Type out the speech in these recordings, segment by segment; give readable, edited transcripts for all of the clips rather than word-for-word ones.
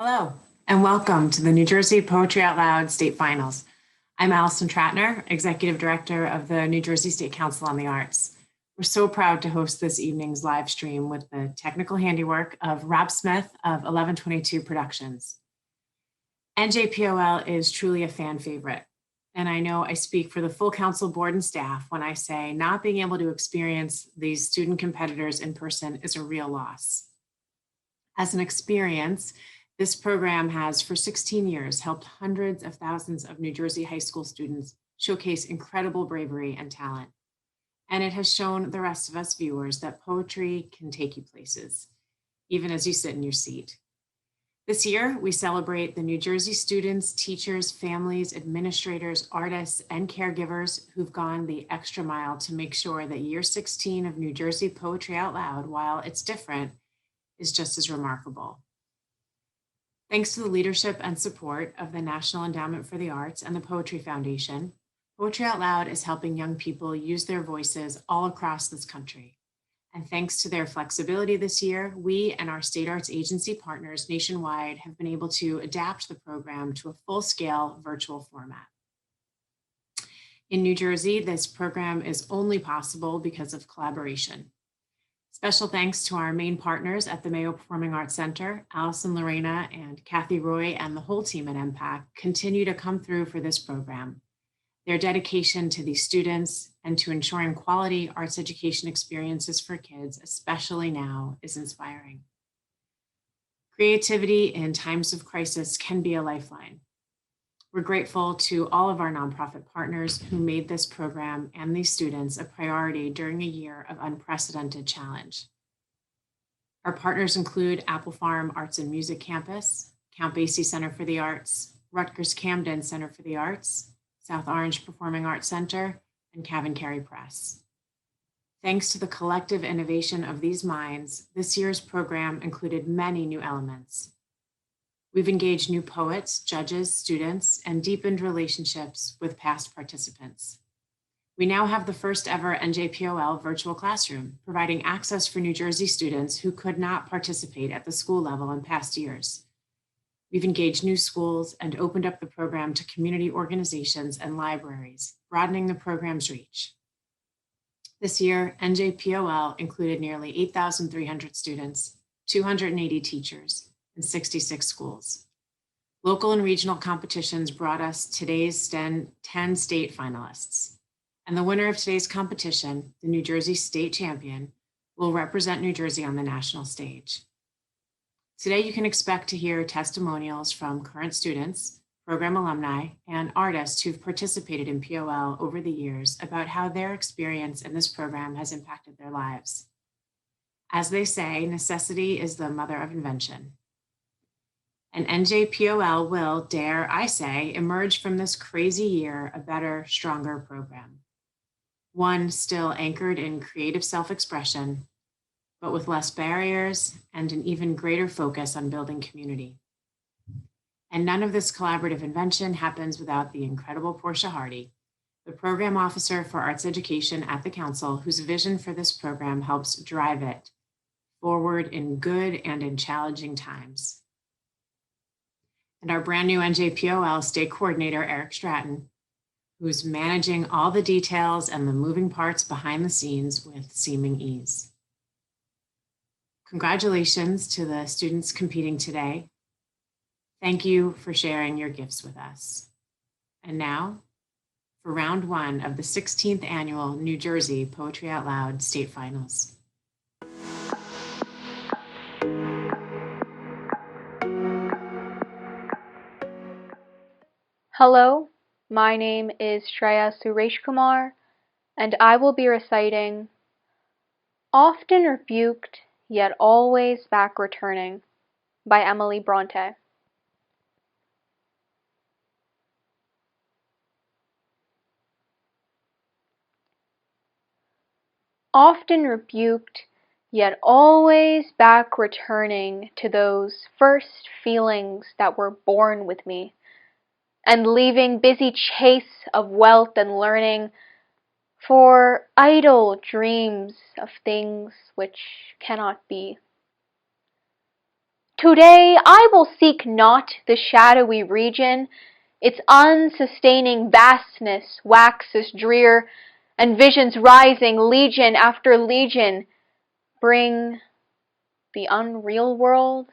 Hello, and welcome to the New Jersey Poetry Out Loud State Finals. I'm Allison Tratner, Executive Director of the New Jersey State Council on the Arts. We're so proud to host this evening's live stream with the technical handiwork of Rob Smith of 1122 Productions. NJPOL is truly a fan favorite, and I know I speak for the full council board and staff when I say not being able to experience these student competitors in person is a real loss. As an experience, this program has, for 16 years, helped hundreds of thousands of New Jersey high school students showcase incredible bravery and talent. And it has shown the rest of us viewers that poetry can take you places, even as you sit in your seat. This year, we celebrate the New Jersey students, teachers, families, administrators, artists, and caregivers who've gone the extra mile to make sure that year 16 of New Jersey Poetry Out Loud, while it's different, is just as remarkable. Thanks to the leadership and support of the National Endowment for the Arts and the Poetry Foundation, Poetry Out Loud is helping young people use their voices all across this country. And thanks to their flexibility this year, we and our state arts agency partners nationwide have been able to adapt the program to a full-scale virtual format. In New Jersey, this program is only possible because of collaboration. Special thanks to our main partners at the Mayo Performing Arts Center. Allison, Lorena, and Kathy Roy and the whole team at MPAC continue to come through for this program. Their dedication to these students and to ensuring quality arts education experiences for kids, especially now, is inspiring. Creativity in times of crisis can be a lifeline. We're grateful to all of our nonprofit partners who made this program and these students a priority during a year of unprecedented challenge. Our partners include Appel Farm Arts and Music Campus, Basie Center for the Arts, Rutgers Camden Center for the Arts, South Orange Performing Arts Center, and CavanKerry Press. Thanks to the collective innovation of these minds, this year's program included many new elements. We've engaged new poets, judges, students, and deepened relationships with past participants. We now have the first ever NJPOL virtual classroom, providing access for New Jersey students who could not participate at the school level in past years. We've engaged new schools and opened up the program to community organizations and libraries, broadening the program's reach. This year, NJPOL included nearly 8,300 students, 280 teachers, and 66 schools. Local and regional competitions brought us today's 10 state finalists. And the winner of today's competition, the New Jersey State Champion, will represent New Jersey on the national stage. Today, you can expect to hear testimonials from current students, program alumni, and artists who've participated in POL over the years about how their experience in this program has impacted their lives. As they say, necessity is the mother of invention. And NJPOL will, dare I say, emerge from this crazy year a better, stronger program. One still anchored in creative self-expression, but with less barriers and an even greater focus on building community. And none of this collaborative invention happens without the incredible Portia Hardy, the program officer for arts education at the council, whose vision for this program helps drive it forward in good and in challenging times. And our brand new NJPOL state coordinator, Eric Stratton, who's managing all the details and the moving parts behind the scenes with seeming ease. Congratulations to the students competing today. Thank you for sharing your gifts with us. And now, for round one of the 16th annual New Jersey Poetry Out Loud State Finals. Hello, my name is Shreya Sureshkumar, and I will be reciting Often Rebuked, Yet Always Back Returning by Emily Bronte. Often rebuked, yet always back returning to those first feelings that were born with me, and leaving busy chase of wealth and learning for idle dreams of things which cannot be. Today I will seek not the shadowy region, its unsustaining vastness waxes drear, and visions rising legion after legion bring the unreal world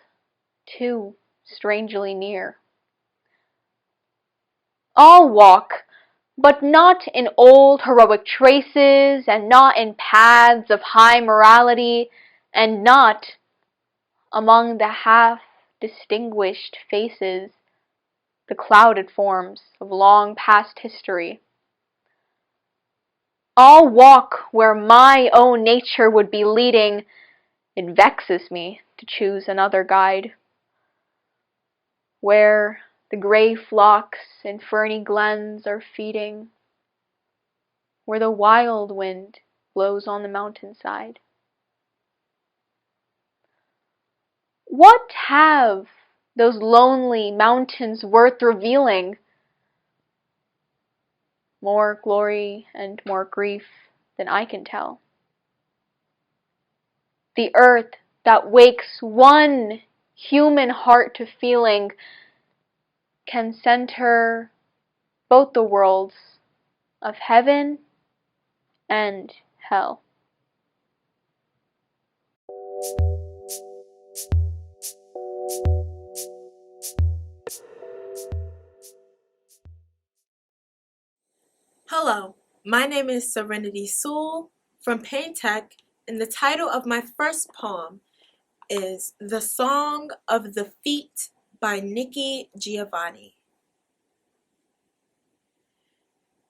too strangely near. I'll walk, but not in old heroic traces, and not in paths of high morality, and not among the half-distinguished faces, the clouded forms of long past history. I'll walk where my own nature would be leading. It vexes me to choose another guide. Where the gray flocks in ferny glens are feeding, where the wild wind blows on the mountainside. What have those lonely mountains worth revealing? More glory and more grief than I can tell. The earth that wakes one human heart to feeling can center both the worlds of heaven and hell. Hello, my name is Serenity Sewell from Payne Tech, and the title of my first poem is The Song of the Feet by Nikki Giovanni.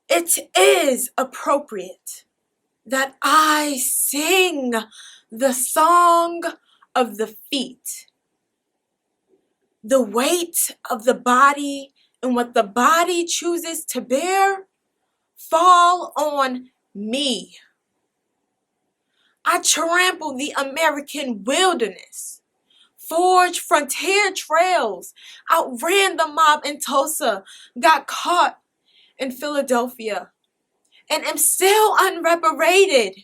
It is appropriate that I sing the song of the feet. The weight of the body and what the body chooses to bear fall on me. I trample the American wilderness, forged frontier trails, outran the mob in Tulsa, got caught in Philadelphia, and am still unreparated.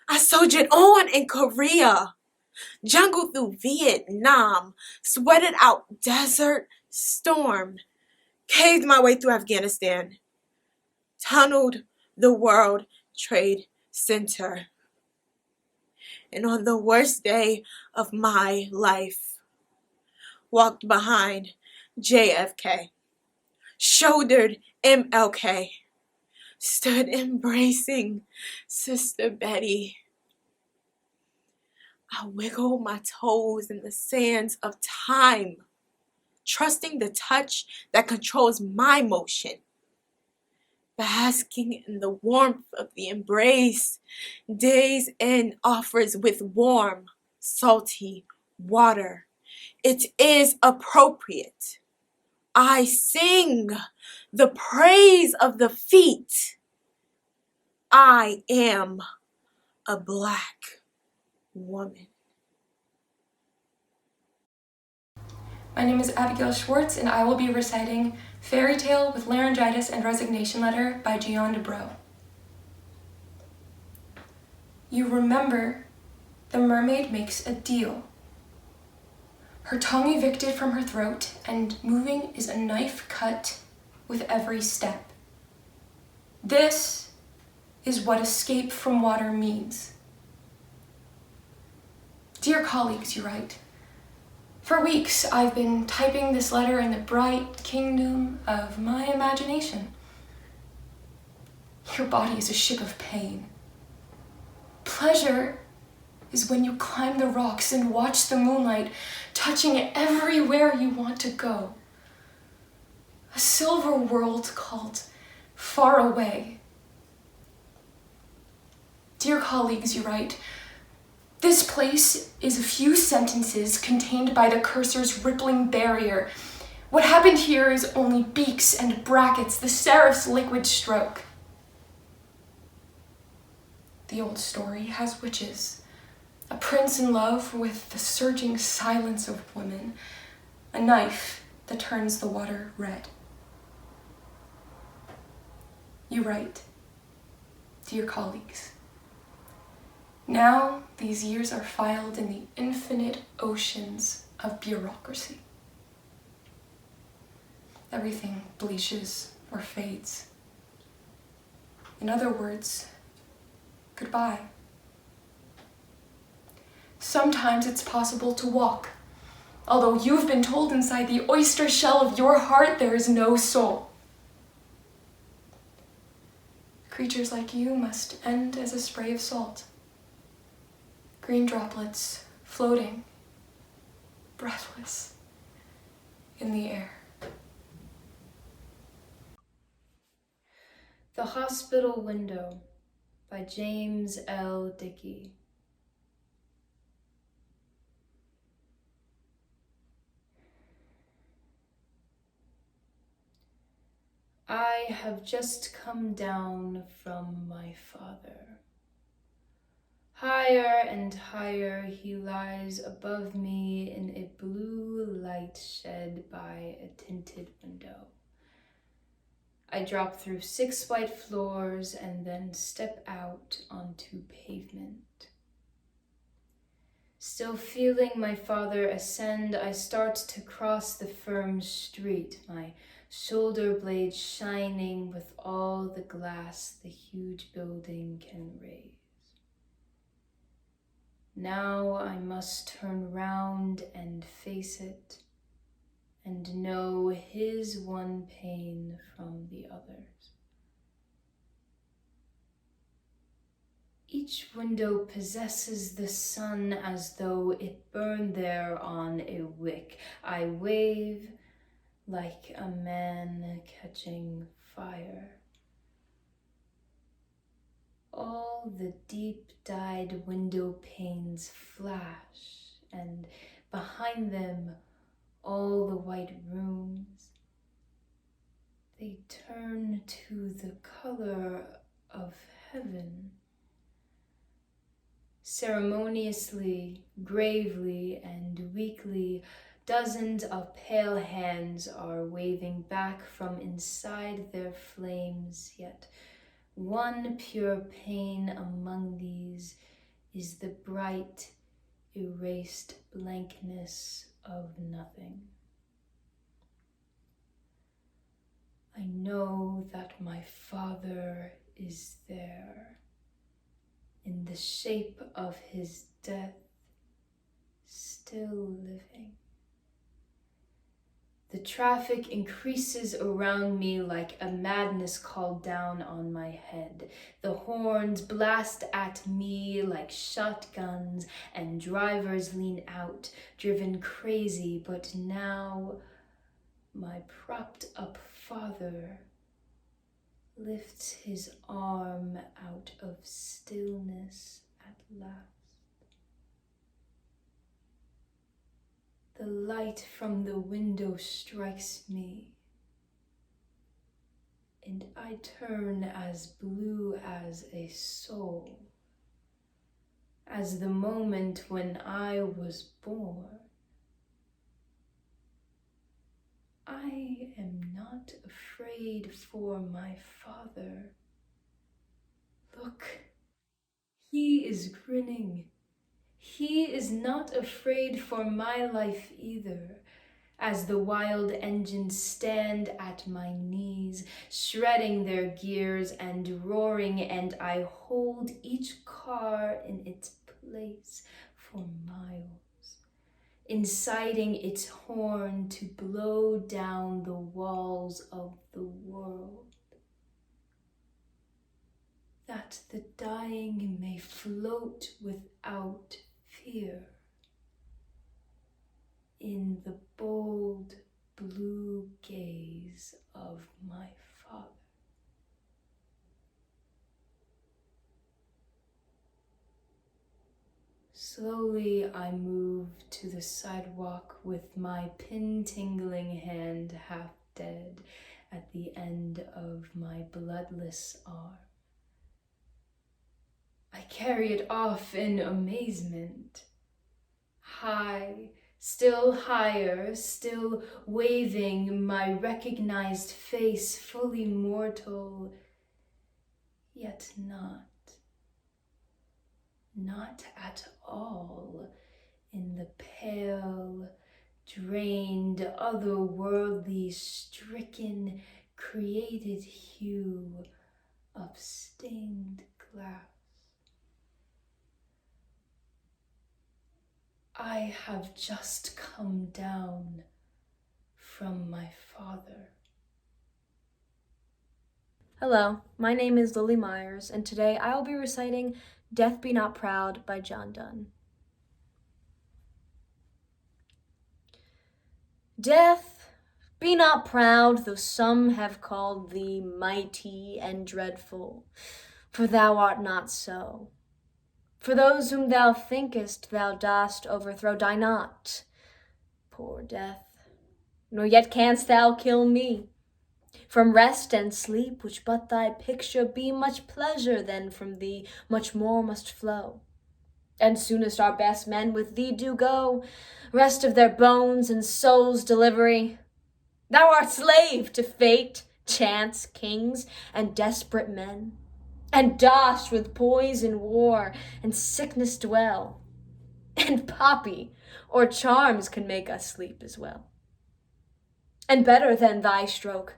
I soldiered on in Korea, jungled through Vietnam, sweated out desert storm, caved my way through Afghanistan, tunneled the World Trade Center. And on the worst day of my life, walked behind JFK, shouldered MLK, stood embracing Sister Betty. I wiggled my toes in the sands of time, trusting the touch that controls my motion, basking in the warmth of the embrace. Days in offers with warm, salty water. It is appropriate. I sing the praise of the feet. I am a Black woman. My name is Abigail Schwartz, and I will be reciting Fairy Tale with Laryngitis and Resignation Letter by Gian Dubrow. You remember, the mermaid makes a deal. Her tongue evicted from her throat, and moving is a knife cut with every step. This is what escape from water means. Dear colleagues, you write, for weeks I've been typing this letter in the bright kingdom of my imagination. Your body is a ship of pain. Pleasure is when you climb the rocks and watch the moonlight, touching it everywhere you want to go. A silver world called Far Away. Dear colleagues, you write, this place is a few sentences contained by the cursor's rippling barrier. What happened here is only beaks and brackets, the serif's liquid stroke. The old story has witches, a prince in love with the surging silence of women, a knife that turns the water red. You write, dear colleagues, Now these years are filed in the infinite oceans of bureaucracy. Everything bleaches or fades. In other words, goodbye. Sometimes it's possible to walk, although you've been told inside the oyster shell of your heart there is no soul. Creatures like you must end as a spray of salt. Green droplets floating, breathless, in the air. The Hospital Window by James L. Dickey. I have just come down from my father. Higher and higher he lies above me in a blue light shed by a tinted window. I drop through 6 white floors and then step out onto pavement. Still feeling my father ascend, I start to cross the firm street, my shoulder blades shining with all the glass the huge building can raise. Now I must turn round and face it, and know his one pain from the others. Each window possesses the sun as though it burned there on a wick. I wave like a man catching fire. All the deep-dyed window panes flash, and behind them all the white rooms. They turn to the color of heaven. Ceremoniously, gravely, and weakly, dozens of pale hands are waving back from inside their flames, yet one pure pain among these is the bright, erased blankness of nothing. I know that my father is there, in the shape of his death, still living. The traffic increases around me like a madness called down on my head. The horns blast at me like shotguns, and drivers lean out, driven crazy, but now my propped up father lifts his arm out of stillness at last. The light from the window strikes me, and I turn as blue as a soul, as the moment when I was born. I am not afraid for my father. Look, he is grinning. He is not afraid for my life either, as the wild engines stand at my knees, shredding their gears and roaring, and I hold each car in its place for miles, inciting its horn to blow down the walls of the world, that the dying may float without fear in the bold blue gaze of my father. Slowly I move to the sidewalk with my pin-tingling hand half dead at the end of my bloodless arm. I carry it off in amazement. High, still higher, still waving my recognized face, fully mortal, yet not. not at all in the pale, drained, otherworldly, stricken, created hue of stained glass. I have just come down from my father. Hello, my name is Lily Myers, and today I will be reciting Death Be Not Proud by John Donne. Death, be not proud, though some have called thee mighty and dreadful, for thou art not so. For those whom thou thinkest thou dost overthrow, die not, poor Death, nor yet canst thou kill me. From rest and sleep, which but thy picture be, much pleasure then from thee, much more must flow. And soonest our best men with thee do go, rest of their bones and souls' delivery. Thou art slave to fate, chance, kings, and desperate men, and dost with poison, war, and sickness dwell. And poppy or charms can make us sleep as well. And better than thy stroke,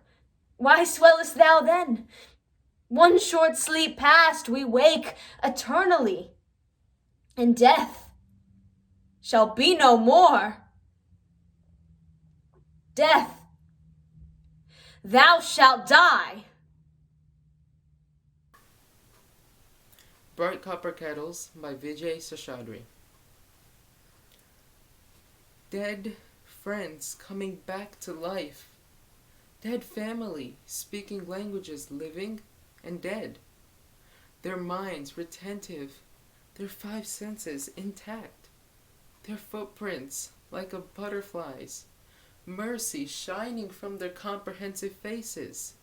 why swellest thou then? One short sleep past, we wake eternally, and death shall be no more. Death, thou shalt die. Bright Copper Kettles by Vijay Seshadri. Dead friends coming back to life. Dead family speaking languages living and dead. Their minds retentive, their five senses intact. Their footprints like a butterfly's, mercy shining from their comprehensive faces.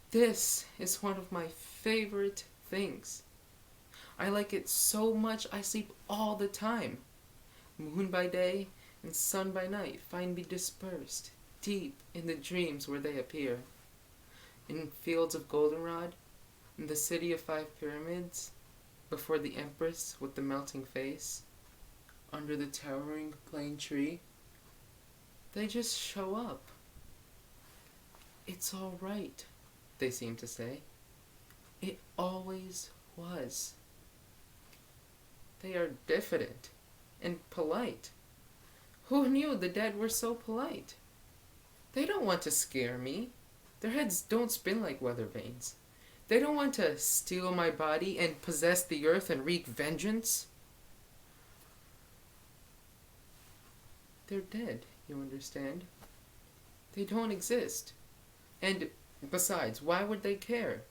This is one of my favorite things. I like it so much I sleep all the time. Moon by day and sun by night find me dispersed deep in the dreams where they appear. In fields of goldenrod, in the city of 5 pyramids, before the empress with the melting face, under the towering plane tree, they just show up. It's all right, they seem to say. It always was. They are diffident and polite. Who knew the dead were so polite? They don't want to scare me. Their heads don't spin like weather vanes. They don't want to steal my body and possess the earth and wreak vengeance. They're dead, you understand? They don't exist. And besides, why would they care?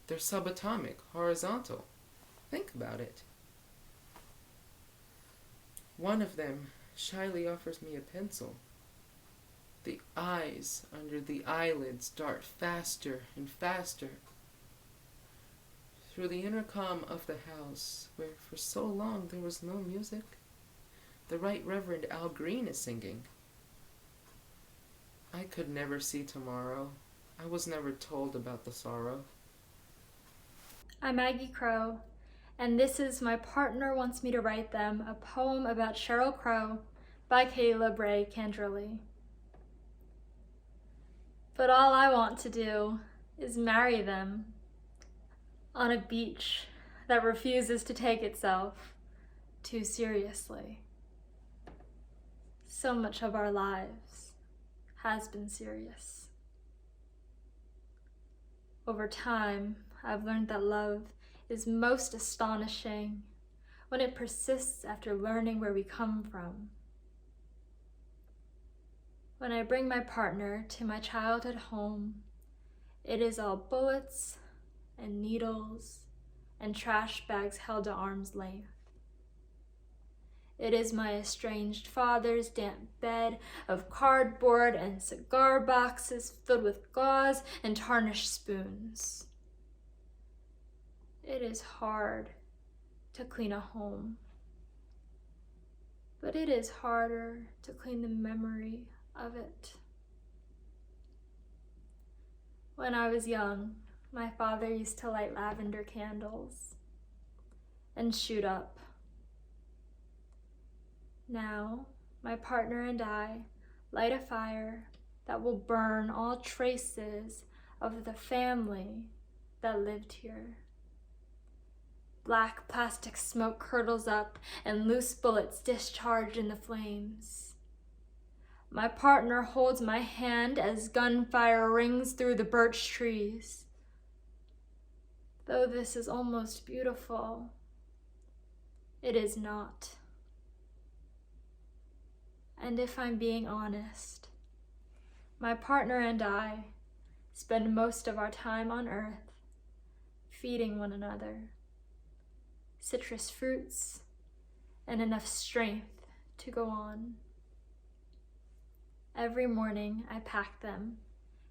They're subatomic, horizontal. Think about it. One of them shyly offers me a pencil. The eyes under the eyelids dart faster and faster. Through the intercom of the house, where for so long there was no music, the Right Reverend Al Green is singing. I could never see tomorrow. I was never told about the sorrow. I'm Maggie Crow, and this is My Partner Wants Me to Write Them, a poem about Sheryl Crow by Caleb Ray Candrilli. But all I want to do is marry them on a beach that refuses to take itself too seriously. So much of our lives has been serious. Over time, I've learned that love is most astonishing when it persists after learning where we come from. When I bring my partner to my childhood home, it is all bullets and needles and trash bags held to arm's length. It is my estranged father's damp bed of cardboard and cigar boxes filled with gauze and tarnished spoons. It is hard to clean a home, but it is harder to clean the memory of it. When I was young, my father used to light lavender candles, and shoot up. Now, my partner and I light a fire that will burn all traces of the family that lived here. Black plastic smoke curdles up and loose bullets discharge in the flames. My partner holds my hand as gunfire rings through the birch trees. Though this is almost beautiful, it is not. And if I'm being honest, my partner and I spend most of our time on Earth feeding one another citrus fruits and enough strength to go on. Every morning I pack them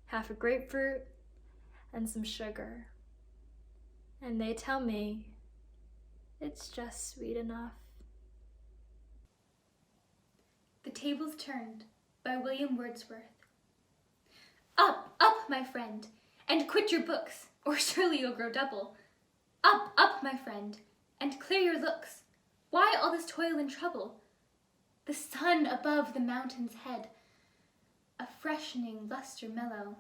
half a grapefruit and some sugar, and they tell me it's just sweet enough. The Table's Turned by William Wordsworth. Up, up, my friend, and quit your books, or surely you'll grow double. Up, up, my friend, and clear your looks. Why all this toil and trouble? The sun above the mountain's head, a freshening luster mellow,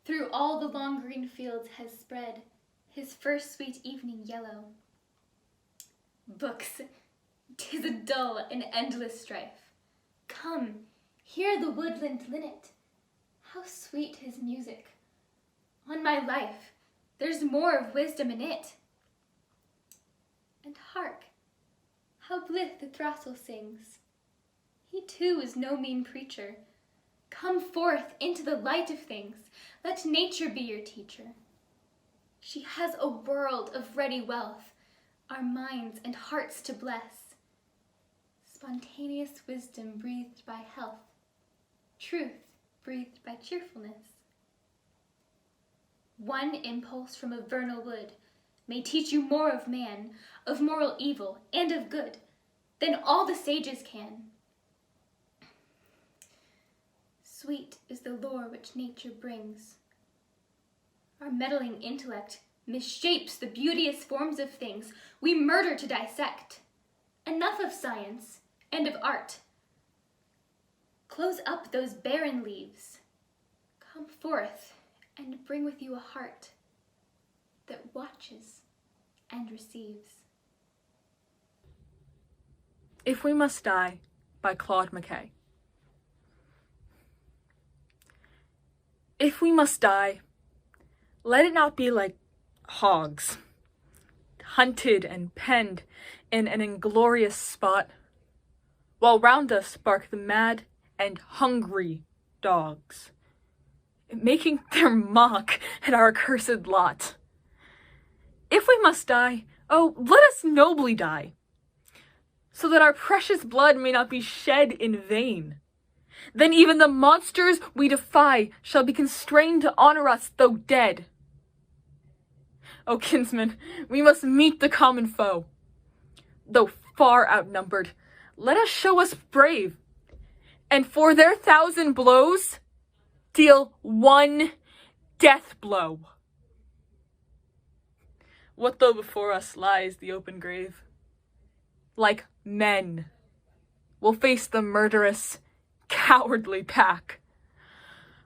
through all the long green fields has spread his first sweet evening yellow. Books, 'tis a dull and endless strife. Come, hear the woodland linnet. How sweet his music. On my life, there's more of wisdom in it. And hark, how blithe the throstle sings. He too is no mean preacher. Come forth into the light of things. Let nature be your teacher. She has a world of ready wealth, our minds and hearts to bless. Spontaneous wisdom breathed by health, truth breathed by cheerfulness. One impulse from a vernal wood may teach you more of man, of moral evil, and of good, than all the sages can. Sweet is the lore which nature brings. Our meddling intellect misshapes the beauteous forms of things we murder to dissect. Enough of science and of art. Close up those barren leaves. Come forth and bring with you a heart that watches and receives. If We Must Die by Claude McKay. If we must die, let it not be like hogs, hunted and penned in an inglorious spot, while round us bark the mad and hungry dogs, making their mock at our accursed lot. If we must die, oh, let us nobly die, so that our precious blood may not be shed in vain. Then even the monsters we defy shall be constrained to honor us, though dead. O kinsmen, we must meet the common foe. Though far outnumbered, let us show us brave, and for their 1,000 blows, deal one death blow. What though before us lies the open grave? Like men, we'll face the murderous, cowardly pack,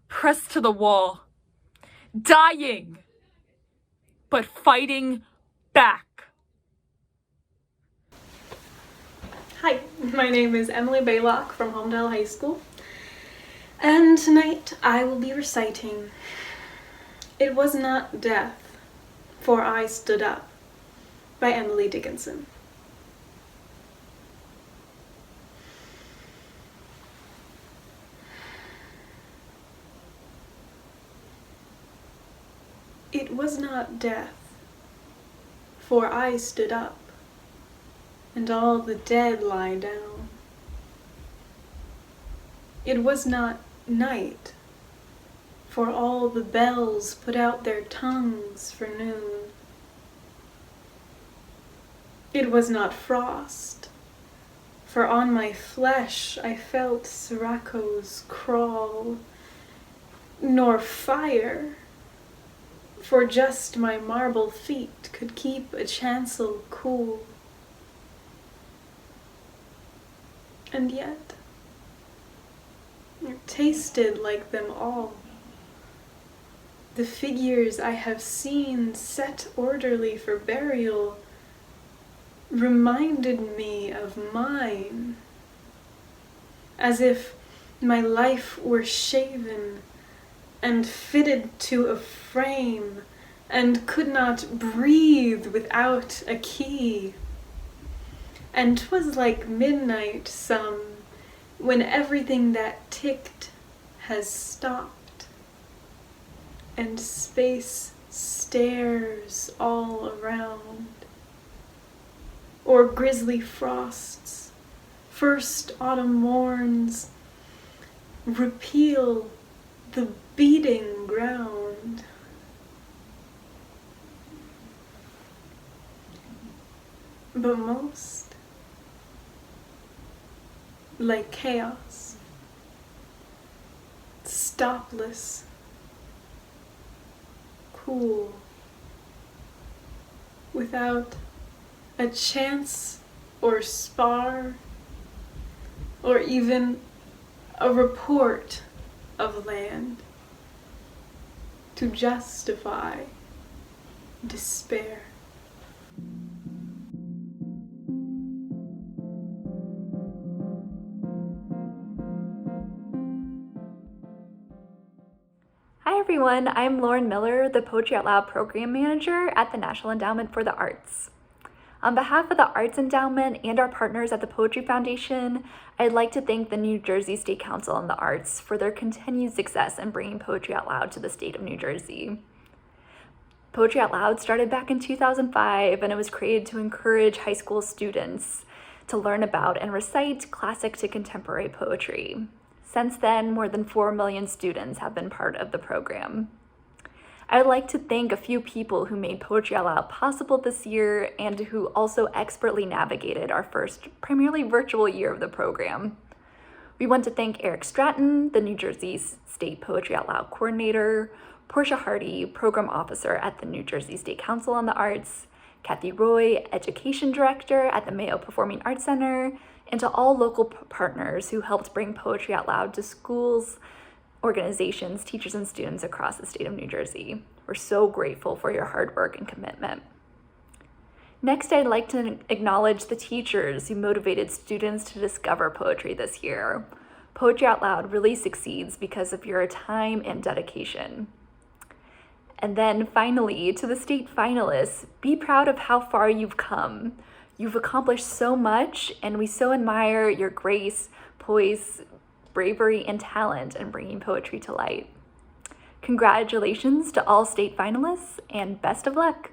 pressed to the wall, dying, but fighting back. Hi, my name is Emily Baylock from Homedale High School, and tonight I will be reciting It Was Not Death, For I Stood Up by Emily Dickinson. It was not death, for I stood up, and all the dead lie down. It was not night, for all the bells put out their tongues for noon. It was not frost, for on my flesh I felt sirocco's crawl, nor fire, for just my marble feet could keep a chancel cool. And yet, it tasted like them all. The figures I have seen set orderly for burial reminded me of mine, as if my life were shaven and fitted to a frame and could not breathe without a key. And 'twas like midnight some, when everything that ticked has stopped, and space stares all around. Or grisly frosts, first autumn morns, repeal the beating ground. But most, like chaos, stopless, cool, without a chance or spar, or even a report of land to justify despair. Hi everyone, I'm Lauren Miller, the Poetry Out Loud Program Manager at the National Endowment for the Arts. On behalf of the Arts Endowment and our partners at the Poetry Foundation, I'd like to thank the New Jersey State Council on the Arts for their continued success in bringing poetry out loud to the state of New Jersey. Poetry Out Loud started back in 2005, and it was created to encourage high school students to learn about and recite classic to contemporary poetry. Since then, more than 4 million students have been part of the program. I'd like to thank a few people who made Poetry Out Loud possible this year and who also expertly navigated our first primarily virtual year of the program. We want to thank Eric Stratton, the New Jersey State Poetry Out Loud Coordinator, Portia Hardy, Program Officer at the New Jersey State Council on the Arts, Kathy Roy, Education Director at the Mayo Performing Arts Center, and to all local partners who helped bring Poetry Out Loud to schools, organizations, teachers, and students across the state of New Jersey. We're so grateful for your hard work and commitment. Next, I'd like to acknowledge the teachers who motivated students to discover poetry this year. Poetry Out Loud really succeeds because of your time and dedication. And then finally, to the state finalists, be proud of how far you've come. You've accomplished so much, and we so admire your grace, poise, bravery, and talent in bringing poetry to light. Congratulations to all state finalists, and best of luck.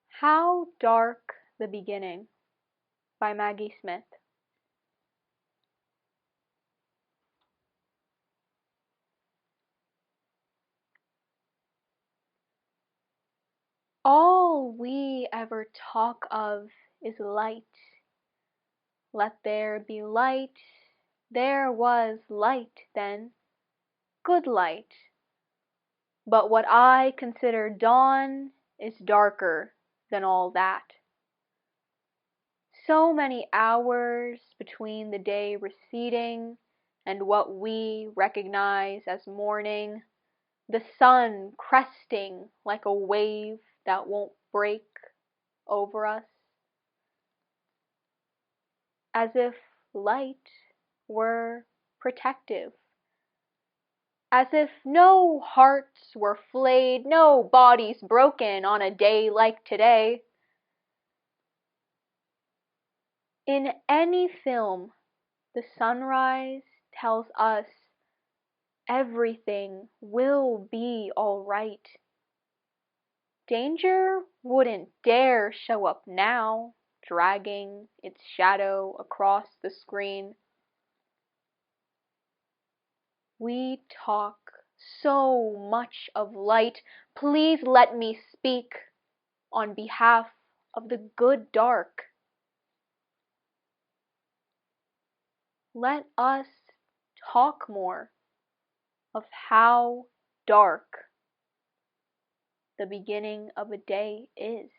How Dark the Beginning by Maggie Smith. All we ever talk of is light. Let there be light. There was light then, good light. But what I consider dawn is darker than all that. So many hours between the day receding and what we recognize as morning, the sun cresting like a wave that won't break over us, as if light were protective, as if no hearts were flayed, no bodies broken on a day like today. In any film, the sunrise tells us everything will be all right. Danger wouldn't dare show up now, dragging its shadow across the screen. We talk so much of light. Please let me speak on behalf of the good dark. Let us talk more of how dark the beginning of a day is.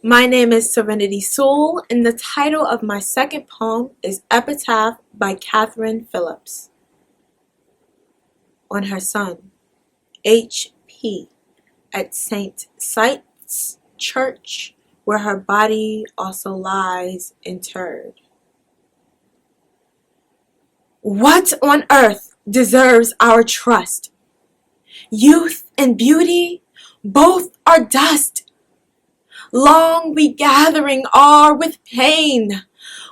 My name is Serenity Sewell, and the title of my second poem is Epitaph by Catherine Phillips. On her son, H.P., at St. Site's Church, where her body also lies interred. What on earth deserves our trust? Youth and beauty, both are dust. Long we gathering are with pain,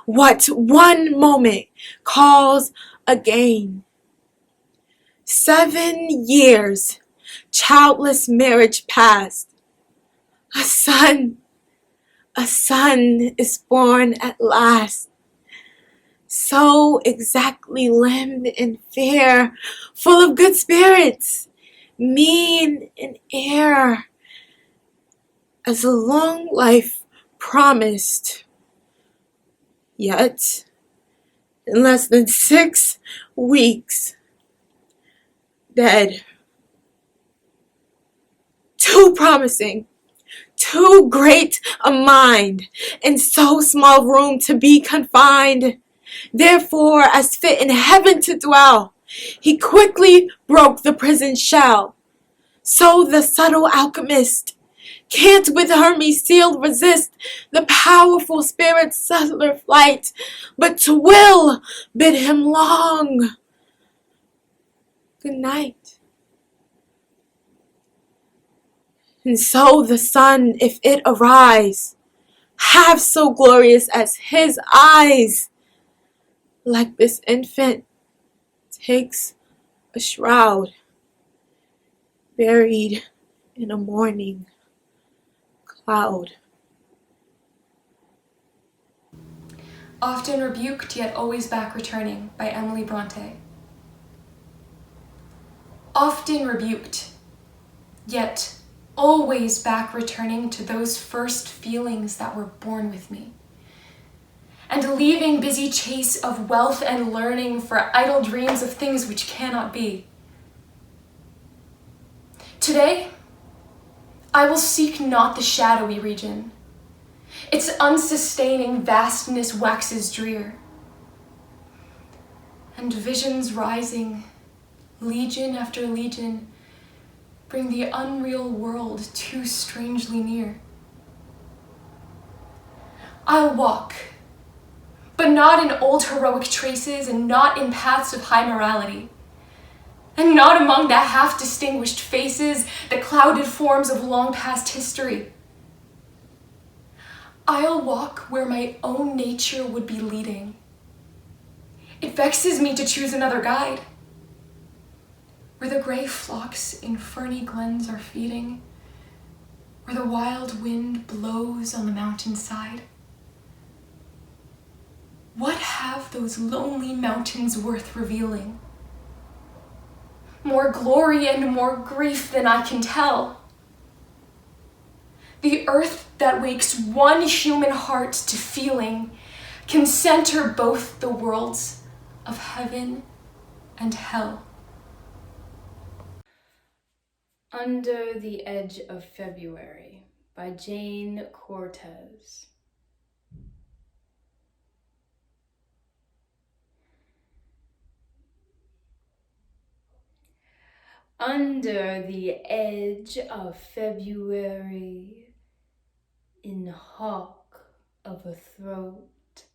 what one moment calls a gain. 7 years, childless marriage past. A son is born at last. So exactly limbed and fair, full of good spirits, mean and air, as a long life promised. Yet, in less than 6 weeks, dead. Too promising, too great a mind, in so small room to be confined. Therefore, as fit in heaven to dwell, he quickly broke the prison shell. So the subtle alchemist can't with Hermes' sealed resist the powerful spirit's subtler flight, but to will bid him long good night. And so the sun, if it arise, half so glorious as his eyes, like this infant, takes a shroud, buried in a morning cloud. Often Rebuked Yet Always Back Returning by Emily Bronte. Often rebuked, yet always back returning to those first feelings that were born with me, and leaving busy chase of wealth and learning for idle dreams of things which cannot be. Today, I will seek not the shadowy region. Its unsustaining vastness waxes drear, and visions rising, legion after legion, bring the unreal world too strangely near. I'll walk, but not in old heroic traces, and not in paths of high morality, and not among the half-distinguished faces, the clouded forms of long past history. I'll walk where my own nature would be leading. It vexes me to choose another guide, where the gray flocks in ferny glens are feeding, where the wild wind blows on the mountainside. What have those lonely mountains worth revealing? More glory and more grief than I can tell. The earth that wakes one human heart to feeling can center both the worlds of heaven and hell. Under the Edge of February by Jane Cortez. Under the edge of February, in hawk of a throat,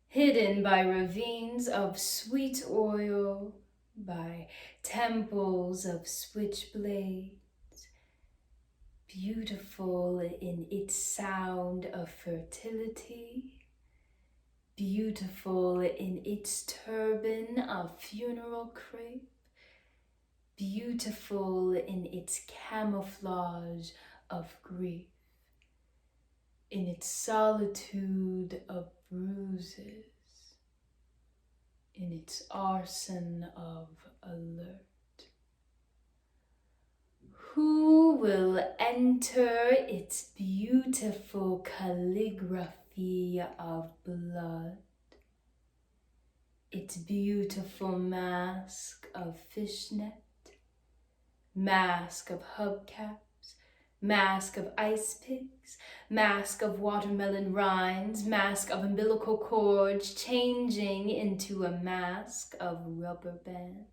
hidden by ravines of sweet oil, by temples of switchblades, beautiful in its sound of fertility, beautiful in its turban of funeral crepe, beautiful in its camouflage of grief, in its solitude of bruises, in its arson of alert. Who will enter its beautiful calligraphy of blood? Its beautiful mask of fishnet, mask of hubcaps, mask of ice picks, mask of watermelon rinds, mask of umbilical cords, changing into a mask of rubber band.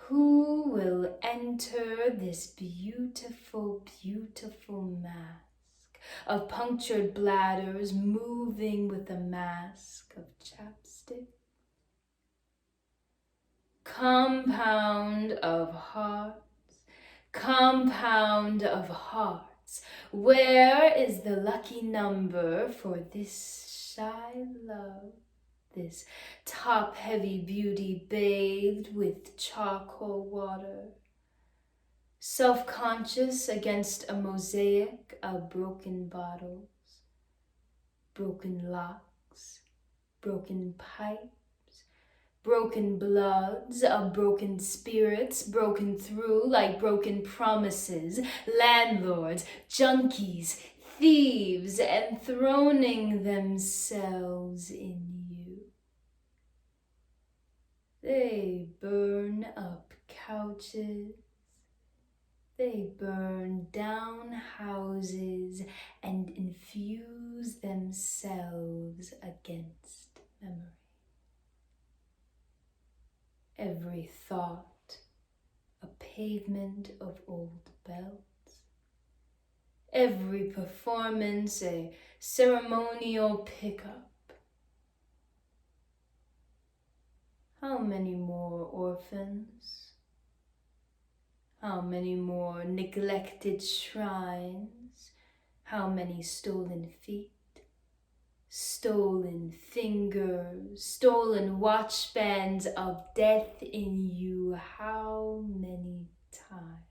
Who will enter this beautiful, beautiful mask of punctured bladders moving with a mask of chapstick? Compound of hearts, compound of hearts, where is the lucky number for this shy love? This top-heavy beauty bathed with charcoal water, self-conscious against a mosaic of broken bottles, broken locks, broken pipes, broken bloods of broken spirits, broken through like broken promises, landlords, junkies, thieves, enthroning themselves in you. They burn up couches, they burn down houses and infuse themselves against memory. Every thought a pavement of old bells, every performance a ceremonial pickup. How many more orphans? How many more neglected shrines? How many stolen feet? Stolen fingers, stolen watch bands of death in you, how many times?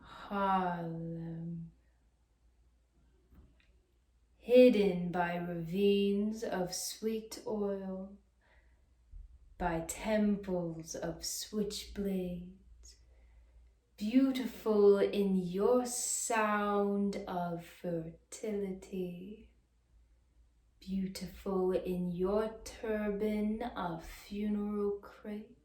Harlem, hidden by ravines of sweet oil, by temples of switchblades, beautiful in your sound of fertility, beautiful in your turban of funeral crepe,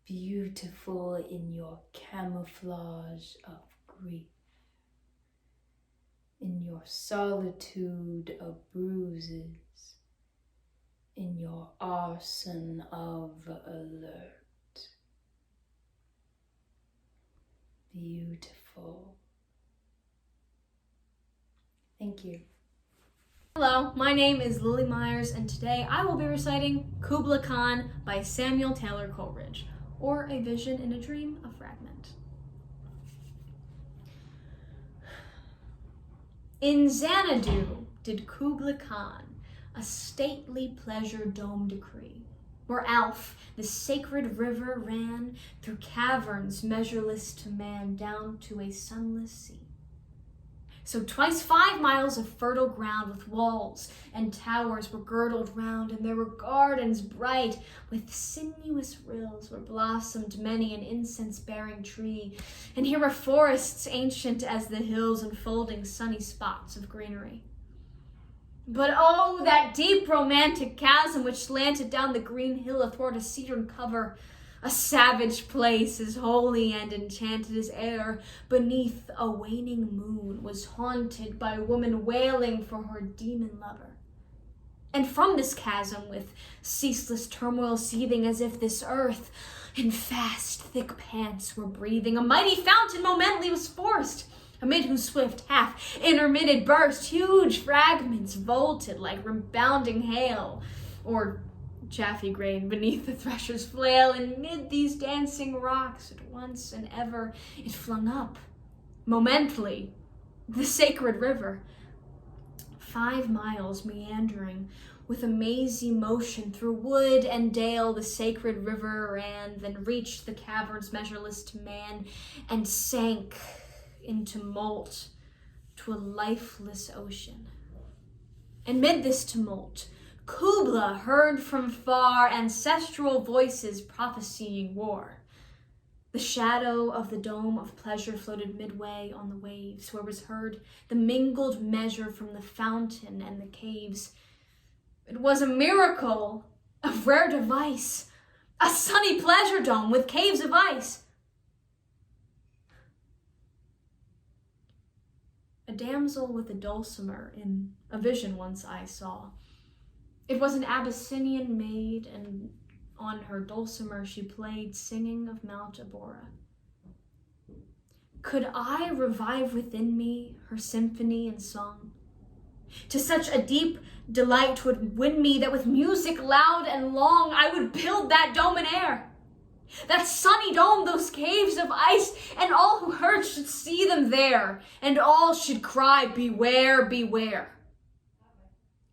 beautiful in your camouflage of grief, in your solitude of bruises, in your arson of alert. Beautiful. Thank you. Hello, my name is Lily Myers, and today I will be reciting Kubla Khan by Samuel Taylor Coleridge, or A Vision in a Dream, a Fragment. In Xanadu did Kubla Khan a stately pleasure dome decree, where Alf, the sacred river, ran through caverns measureless to man down to a sunless sea. So twice 5 miles of fertile ground with walls and towers were girdled round, and there were gardens bright with sinuous rills where blossomed many an incense-bearing tree, and here were forests ancient as the hills enfolding sunny spots of greenery. But oh, that deep romantic chasm which slanted down the green hill athwart a cedarn cover, a savage place as holy and enchanted as air, beneath a waning moon, was haunted by a woman wailing for her demon lover. And from this chasm, with ceaseless turmoil seething as if this earth in fast, thick pants were breathing, a mighty fountain momently was forced, amid whose swift, half-intermitted burst, huge fragments vaulted like rebounding hail, or chaffy grain beneath the thresher's flail, and mid these dancing rocks at once and ever it flung up, momently, the sacred river, 5 miles meandering with a mazy motion through wood and dale. The sacred river ran, then reached the caverns measureless to man, and sank in tumult to a lifeless ocean. And mid this tumult, Kubla heard from far ancestral voices prophesying war. The shadow of the dome of pleasure floated midway on the waves, where was heard the mingled measure from the fountain and the caves. It was a miracle, a rare device, a sunny pleasure dome with caves of ice. A damsel with a dulcimer in a vision once I saw. It was an Abyssinian maid, and on her dulcimer she played, singing of Mount Abora. Could I revive within me her symphony and song? To such a deep delight would win me that with music loud and long I would build that dome in air. That sunny dome, those caves of ice, and all who heard should see them there, and all should cry, beware, beware.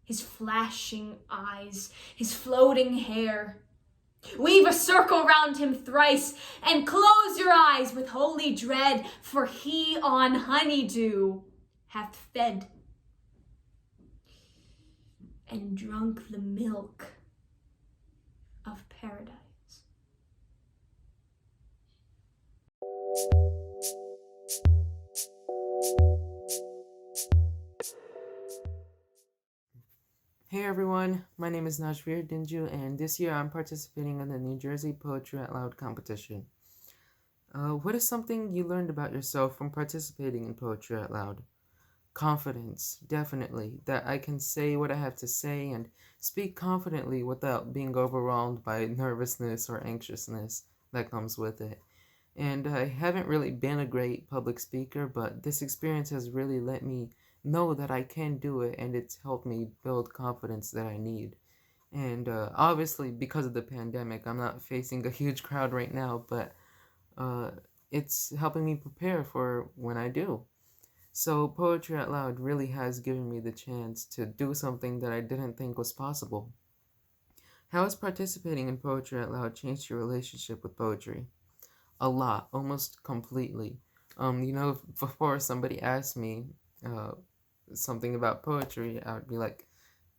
His flashing eyes, his floating hair, weave a circle round him thrice, and close your eyes with holy dread, for he on honeydew hath fed and drunk the milk of paradise. Hey everyone, my name is Najveer Dinju, and this year I'm participating in the New Jersey Poetry Out Loud competition. What is something you learned about yourself from participating in Poetry Out Loud? Confidence, definitely, that I can say what I have to say and speak confidently without being overwhelmed by nervousness or anxiousness that comes with it. And I haven't really been a great public speaker, but this experience has really let me know that I can do it, and it's helped me build confidence that I need. And obviously, because of the pandemic, I'm not facing a huge crowd right now, but it's helping me prepare for when I do. So Poetry Out Loud really has given me the chance to do something that I didn't think was possible. How has participating in Poetry Out Loud changed your relationship with poetry? A lot, almost completely. Before somebody asked me something about poetry, I would be like,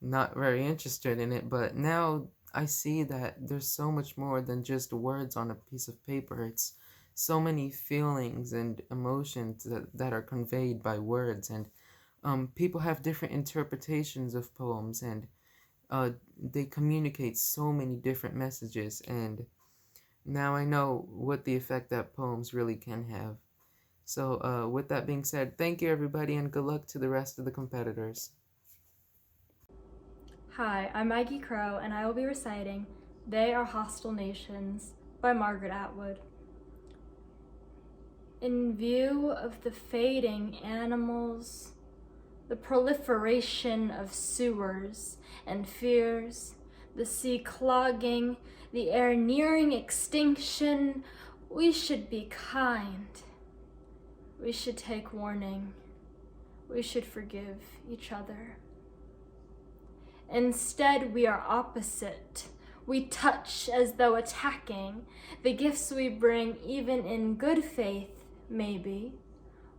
not very interested in it, but now I see that there's so much more than just words on a piece of paper. It's so many feelings and emotions that are conveyed by words, and people have different interpretations of poems, and they communicate so many different messages, and now I know what the effect that poems really can have. So with that being said, thank you everybody, and good luck to the rest of the competitors. Hi, I'm Maggie Crow, and I will be reciting They Are Hostile Nations by Margaret Atwood. In view of the fading animals, the proliferation of sewers and fears, the sea clogging, the air nearing extinction, we should be kind. We should take warning. We should forgive each other. Instead, we are opposite. We touch as though attacking. The gifts we bring, even in good faith, maybe,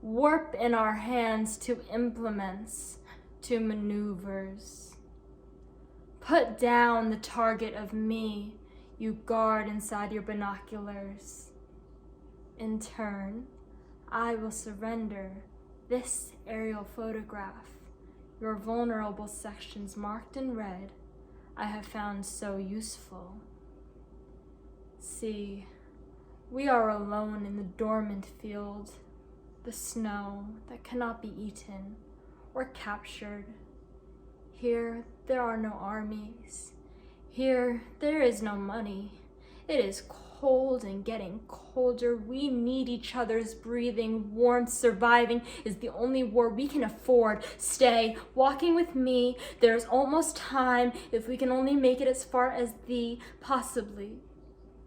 warp in our hands to implements, to maneuvers. Put down the target of me you guard inside your binoculars. In turn, I will surrender this aerial photograph, your vulnerable sections marked in red, I have found so useful. See, we are alone in the dormant field, the snow that cannot be eaten or captured. Here there are no armies. Here there is no money. It is cold and getting colder. We need each other's breathing. Warmth, surviving is the only war we can afford. Stay walking with me. There's almost time if we can only make it as far as the possibly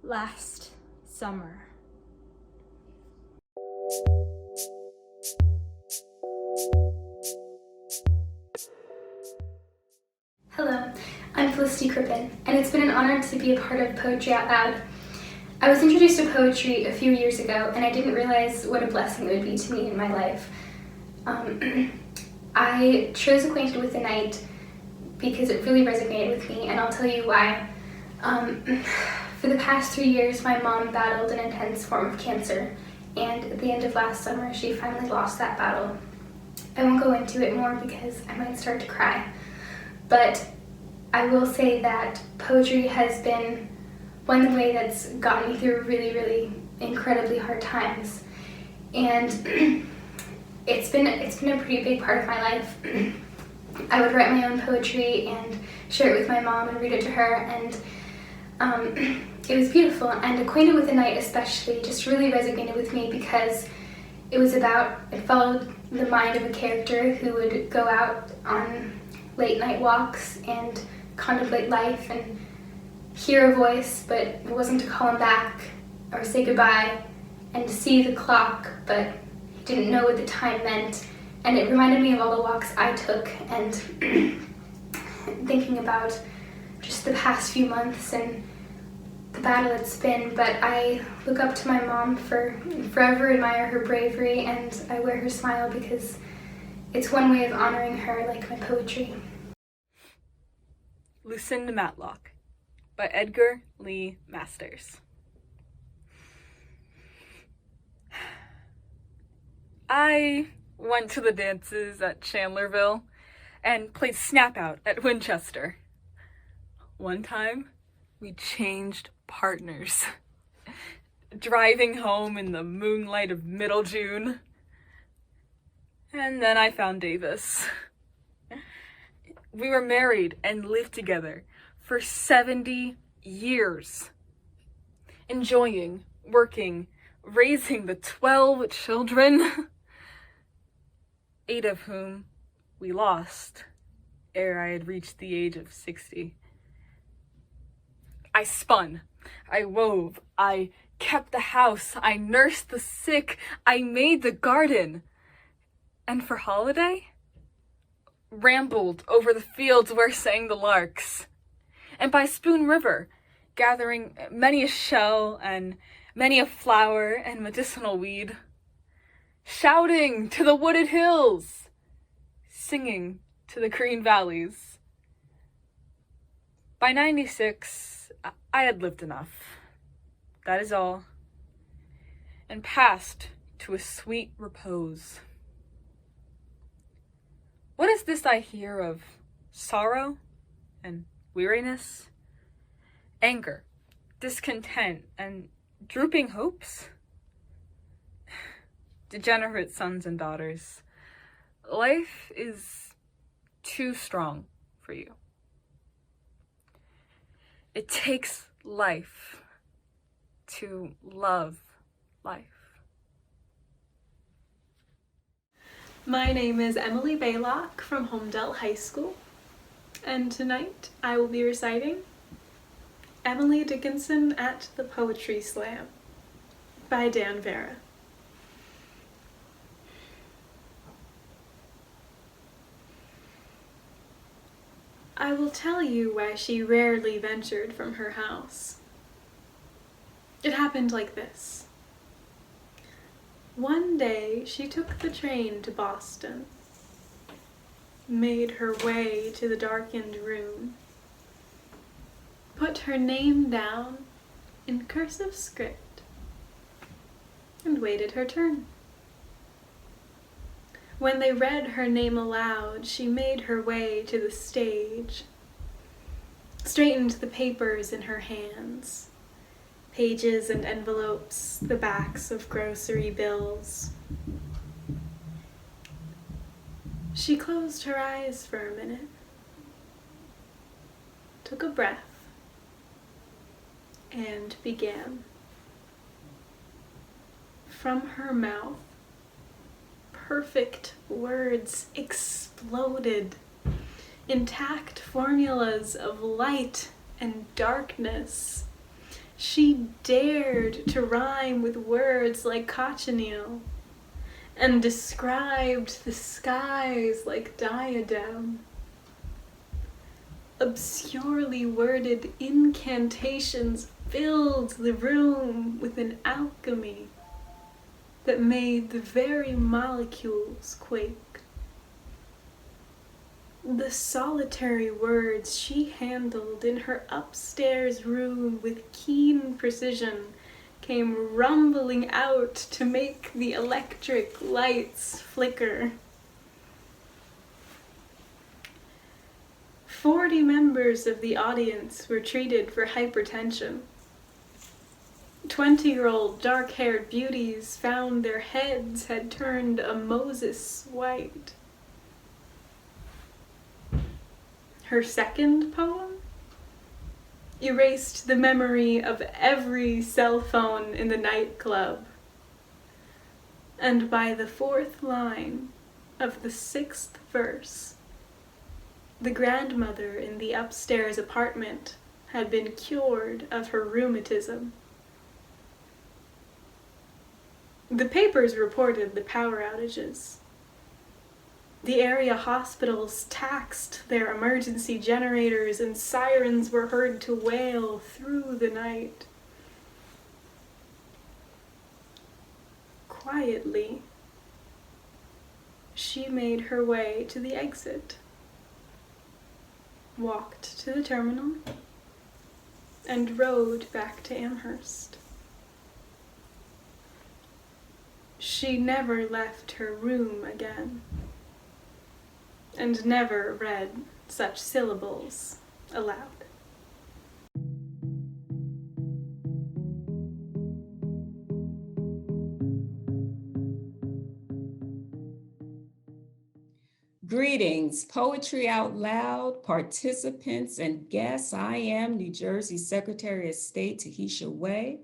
last summer. Hello, I'm Felicity Crippen, and it's been an honor to be a part of Poetry Out Loud. I was introduced to poetry a few years ago, and I didn't realize what a blessing it would be to me in my life. I chose Acquainted with the Night because it really resonated with me, and I'll tell you why. For the past 3 years, my mom battled an intense form of cancer, and at the end of last summer, she finally lost that battle. I won't go into it more because I might start to cry, but I will say that poetry has been one way that's gotten me through really, really incredibly hard times, and it's been a pretty big part of my life. I would write my own poetry and share it with my mom and read it to her, and it was beautiful. And Acquainted with the Night especially just really resonated with me because it followed the mind of a character who would go out on late night walks and contemplate life and hear a voice, but it wasn't to call him back or say goodbye, and to see the clock, but he didn't know what the time meant. And it reminded me of all the walks I took, and thinking about just the past few months and the battle it's been. But I look up to my mom forever admire her bravery, and I wear her smile because it's one way of honoring her, like my poetry. Lucinda Matlock by Edgar Lee Masters. I went to the dances at Chandlerville and played Snap Out at Winchester. One time, we changed partners, driving home in the moonlight of middle June. And then I found Davis. We were married and lived together for 70 years, enjoying, working, raising the 12 children, 8 of whom we lost ere I had reached the age of 60. I spun, I wove, I kept the house, I nursed the sick, I made the garden, and for holiday, rambled over the fields where sang the larks, and by Spoon River, gathering many a shell and many a flower and medicinal weed, shouting to the wooded hills, singing to the green valleys. By 96, I had lived enough, that is all, and passed to a sweet repose. What is this I hear of sorrow and weariness, anger, discontent, and drooping hopes? Degenerate sons and daughters, life is too strong for you. It takes life to love life. My name is Emily Baylock from Homedale High School, and tonight I will be reciting Emily Dickinson at the Poetry Slam by Dan Vera. I will tell you why she rarely ventured from her house. It happened like this. One day she took the train to Boston, made her way to the darkened room, put her name down in cursive script, and waited her turn. When they read her name aloud, she made her way to the stage, straightened the papers in her hands, pages and envelopes, the backs of grocery bills. She closed her eyes for a minute, took a breath, and began. From her mouth, perfect words exploded, intact formulas of light and darkness. She dared to rhyme with words like cochineal, and described the skies like diadem. Obscurely worded incantations filled the room with an alchemy that made the very molecules quake. The solitary words she handled in her upstairs room with keen precision came rumbling out to make the electric lights flicker. 40 members of the audience were treated for hypertension. 20-year-old dark-haired beauties found their heads had turned a Moses white. Her second poem erased the memory of every cell phone in the nightclub. And by the fourth line of the sixth verse, the grandmother in the upstairs apartment had been cured of her rheumatism. The papers reported the power outages. The area hospitals taxed their emergency generators, and sirens were heard to wail through the night. Quietly, she made her way to the exit, walked to the terminal, and rode back to Amherst. She never left her room again, and never read such syllables aloud. Greetings, Poetry Out Loud participants and guests. I am New Jersey Secretary of State Tahisha Way.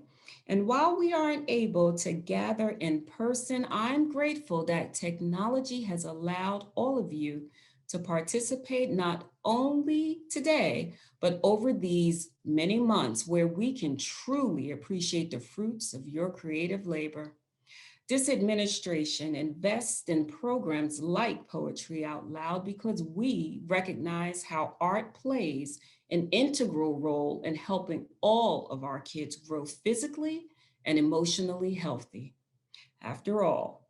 And while we aren't able to gather in person, I'm grateful that technology has allowed all of you to participate not only today, but over these many months where we can truly appreciate the fruits of your creative labor. This administration invests in programs like Poetry Out Loud because we recognize how art plays an integral role in helping all of our kids grow physically and emotionally healthy. After all,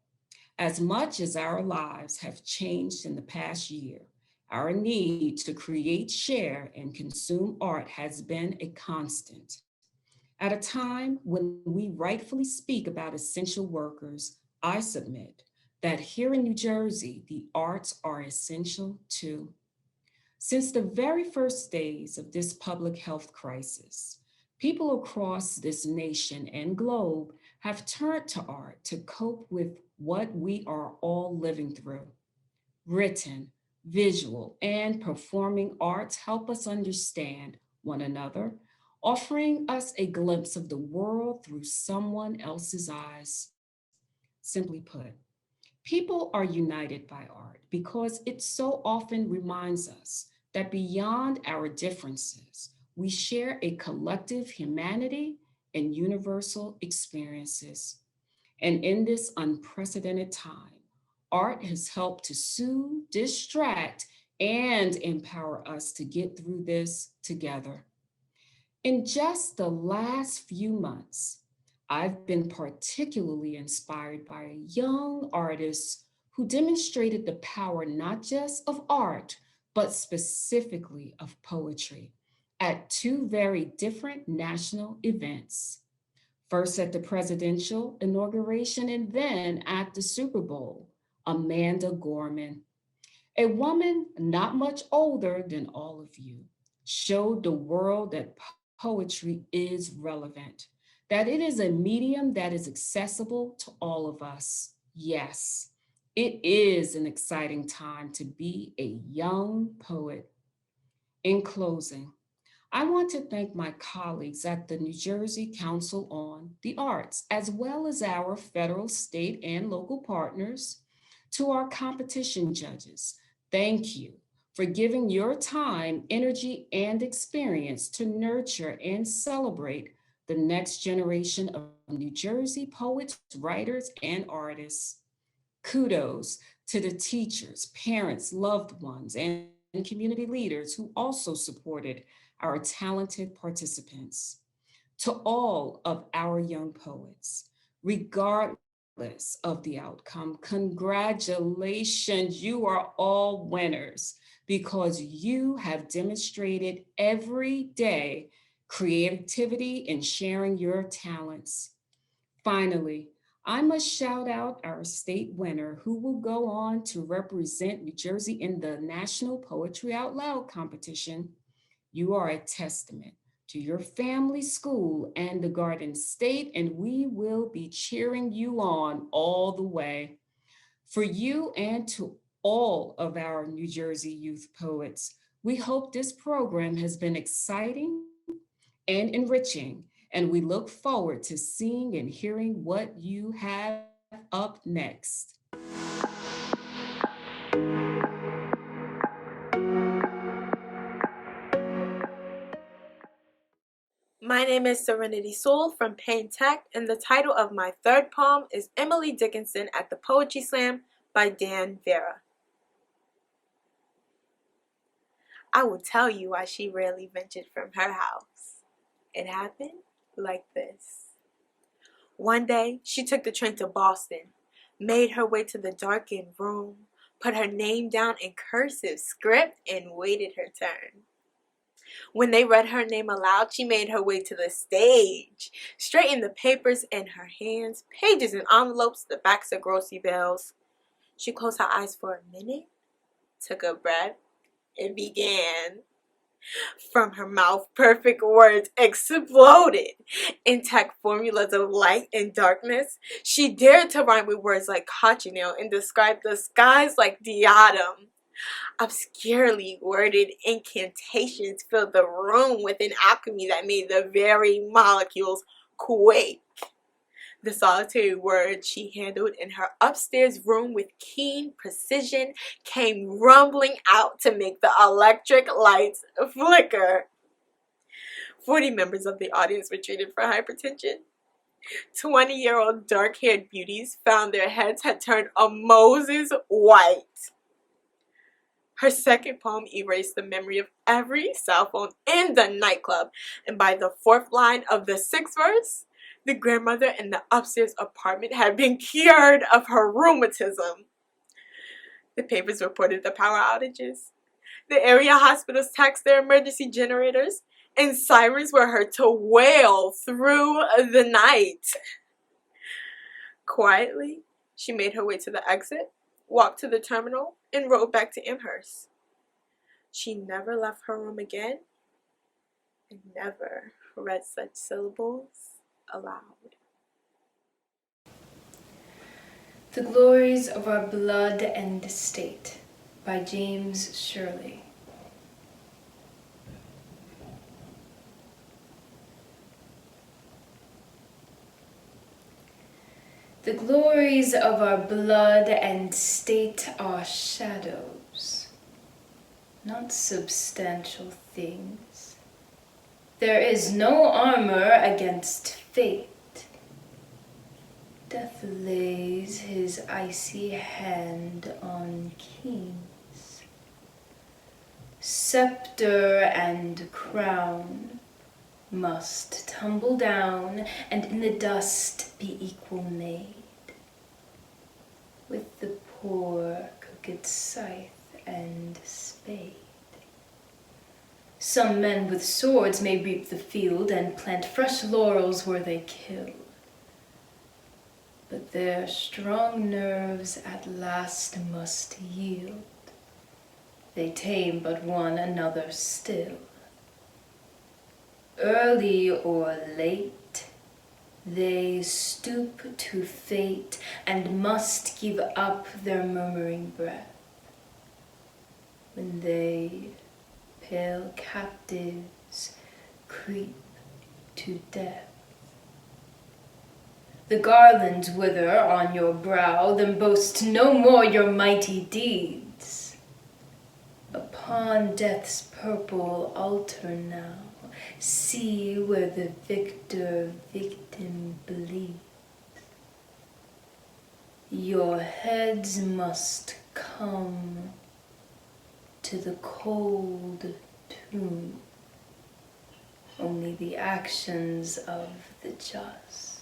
as much as our lives have changed in the past year, our need to create, share, and consume art has been a constant. At a time when we rightfully speak about essential workers, I submit that here in New Jersey, the arts are essential too. Since the very first days of this public health crisis, people across this nation and globe have turned to art to cope with what we are all living through. Written, visual, and performing arts help us understand one another, offering us a glimpse of the world through someone else's eyes. Simply put, people are united by art because it so often reminds us that beyond our differences, we share a collective humanity and universal experiences. And in this unprecedented time, art has helped to soothe, distract, and empower us to get through this together. In just the last few months, I've been particularly inspired by a young artist who demonstrated the power not just of art, but specifically of poetry at two very different national events. First at the presidential inauguration and then at the Super Bowl, Amanda Gorman, a woman not much older than all of you, showed the world that poetry is relevant, that it is a medium that is accessible to all of us. Yes, it is an exciting time to be a young poet. In closing, I want to thank my colleagues at the New Jersey Council on the Arts, as well as our federal, state, and local partners. To our competition judges, thank you for giving your time, energy, and experience to nurture and celebrate the next generation of New Jersey poets, writers, and artists. Kudos to the teachers, parents, loved ones, and community leaders who also supported our talented participants. To all of our young poets, regardless of the outcome. Congratulations, you are all winners because you have demonstrated every day creativity in sharing your talents. Finally, I must shout out our state winner who will go on to represent New Jersey in the National Poetry Out Loud competition. You are a testament to your family, school, and the Garden State, and we will be cheering you on all the way. For you and to all of our New Jersey youth poets, we hope this program has been exciting and enriching, and we look forward to seeing and hearing what you have up next. My name is Serenity Soul from Payne Tech, and the title of my third poem is Emily Dickinson at the Poetry Slam by Dan Vera. I will tell you why she rarely ventured from her house. It happened like this. One day, she took the train to Boston, made her way to the darkened room, put her name down in cursive script, and waited her turn. When they read her name aloud, she made her way to the stage, straightened the papers in her hands, pages and envelopes, the backs of grocery bills. She closed her eyes for a minute, took a breath, and began. From her mouth, perfect words exploded. Intact formulas of light and darkness. She dared to rhyme with words like cochineal and describe the skies like diadem. Obscurely worded incantations filled the room with an alchemy that made the very molecules quake. The solitary words she handled in her upstairs room with keen precision came rumbling out to make the electric lights flicker. 40 members of the audience were treated for hypertension. 20-year-old dark-haired beauties found their heads had turned a Moses white. Her second poem erased the memory of every cell phone in the nightclub, and by the fourth line of the sixth verse, the grandmother in the upstairs apartment had been cured of her rheumatism. The papers reported the power outages. The area hospitals taxed their emergency generators, and sirens were heard to wail through the night. Quietly, she made her way to the exit, walked to the terminal, and rode back to Amherst. She never left her room again, and never read such syllables aloud. The Glories of Our Blood and State by James Shirley. The glories of our blood and state are shadows, not substantial things. There is no armor against fate. Death lays his icy hand on kings. Scepter and crown must tumble down and in the dust be equal made, with the poor crooked scythe and spade. Some men with swords may reap the field and plant fresh laurels where they kill, but their strong nerves at last must yield. They tame but one another still. Early or late, they stoop to fate and must give up their murmuring breath. When they, pale captives, creep to death. The garlands wither on your brow, then boast no more your mighty deeds. Upon death's purple altar now, see where the victor victim bleeds. Your heads must come to the cold tomb. Only the actions of the just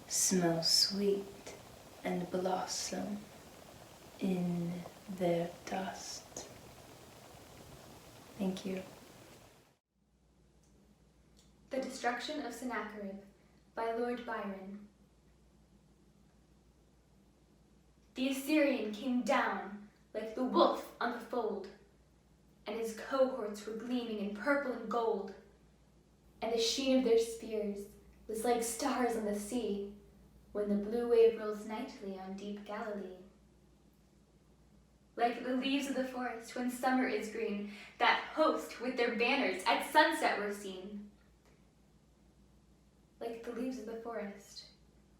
smell sweet and blossom in their dust. Thank you. The Destruction of Sennacherib by Lord Byron. The Assyrian came down like the wolf on the fold, and his cohorts were gleaming in purple and gold, and the sheen of their spears was like stars on the sea when the blue wave rolls nightly on deep Galilee. Like the leaves of the forest when summer is green, that host with their banners at sunset were seen. Like the leaves of the forest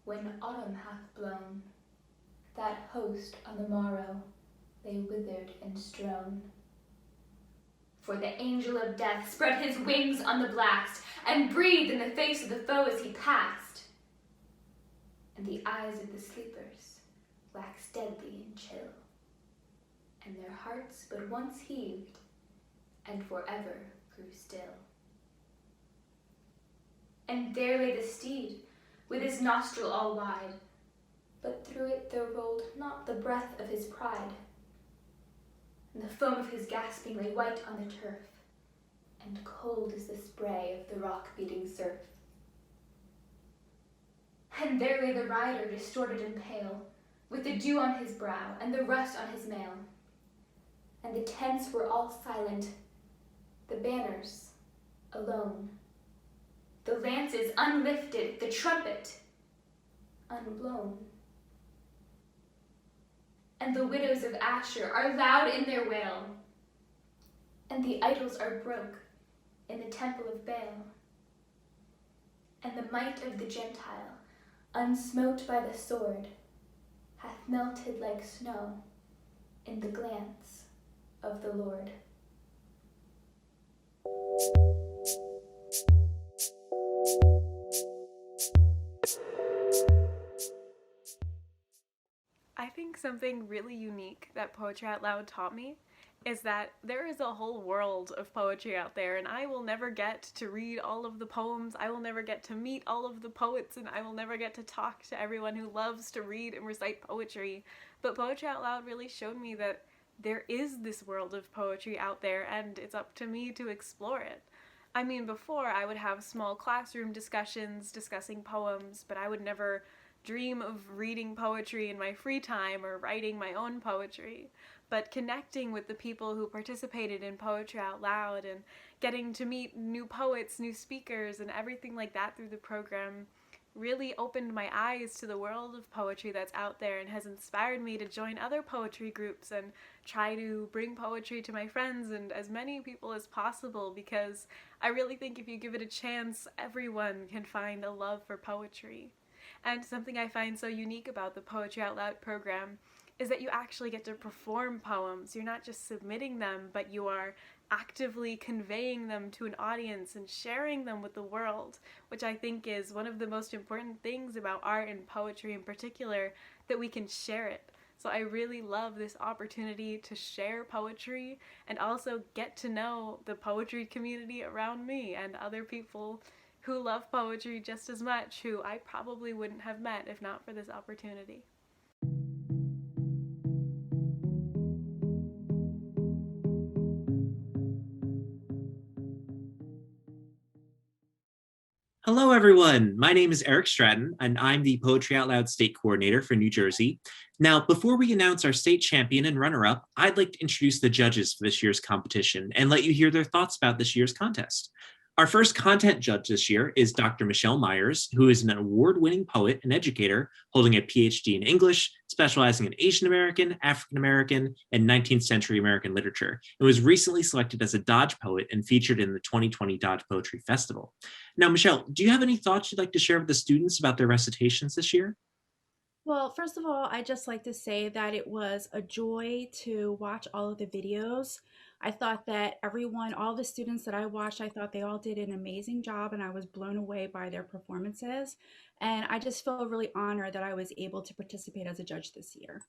when autumn hath blown, that host on the morrow lay withered and strown. For the angel of death spread his wings on the blast and breathed in the face of the foe as he passed. And the eyes of the sleepers waxed deadly and chill, and their hearts but once heaved and forever grew still. And there lay the steed with his nostril all wide, but through it there rolled not the breath of his pride. And the foam of his gasping lay white on the turf, and cold as the spray of the rock-beating surf. And there lay the rider distorted and pale, with the dew on his brow and the rust on his mail. And the tents were all silent, the banners alone, the lances unlifted, the trumpet unblown. And the widows of Asher are loud in their wail, and the idols are broke in the temple of Baal. And the might of the Gentile, unsmote by the sword, hath melted like snow in the glance of the Lord. I think something really unique that Poetry Out Loud taught me is that there is a whole world of poetry out there, and I will never get to read all of the poems, I will never get to meet all of the poets, and I will never get to talk to everyone who loves to read and recite poetry. But Poetry Out Loud really showed me that there is this world of poetry out there, and it's up to me to explore it. I mean, before I would have small classroom discussions discussing poems, but I would never dream of reading poetry in my free time or writing my own poetry. But connecting with the people who participated in Poetry Out Loud and getting to meet new poets, new speakers, and everything like that through the program really opened my eyes to the world of poetry that's out there and has inspired me to join other poetry groups and try to bring poetry to my friends and as many people as possible, because I really think if you give it a chance, everyone can find a love for poetry. And something I find so unique about the Poetry Out Loud program is that you actually get to perform poems. You're not just submitting them, but you are actively conveying them to an audience and sharing them with the world, which I think is one of the most important things about art and poetry in particular, that we can share it. So I really love this opportunity to share poetry and also get to know the poetry community around me and other people who love poetry just as much, who I probably wouldn't have met if not for this opportunity. Hello, everyone. My name is Eric Stratton, and I'm the Poetry Out Loud State Coordinator for New Jersey. Now, before we announce our state champion and runner-up, I'd like to introduce the judges for this year's competition and let you hear their thoughts about this year's contest. Our first content judge this year is Dr. Michelle Myers, who is an award-winning poet and educator holding a PhD in English, specializing in Asian American, African American, and 19th century American literature, and was recently selected as a Dodge poet and featured in the 2020 Dodge Poetry Festival. Now, Michelle, do you have any thoughts you'd like to share with the students about their recitations this year? Well, first of all, I'd just like to say that it was a joy to watch all of the videos. I thought that everyone, all the students that I watched, I thought they all did an amazing job, and I was blown away by their performances. And I just feel really honored that I was able to participate as a judge this year.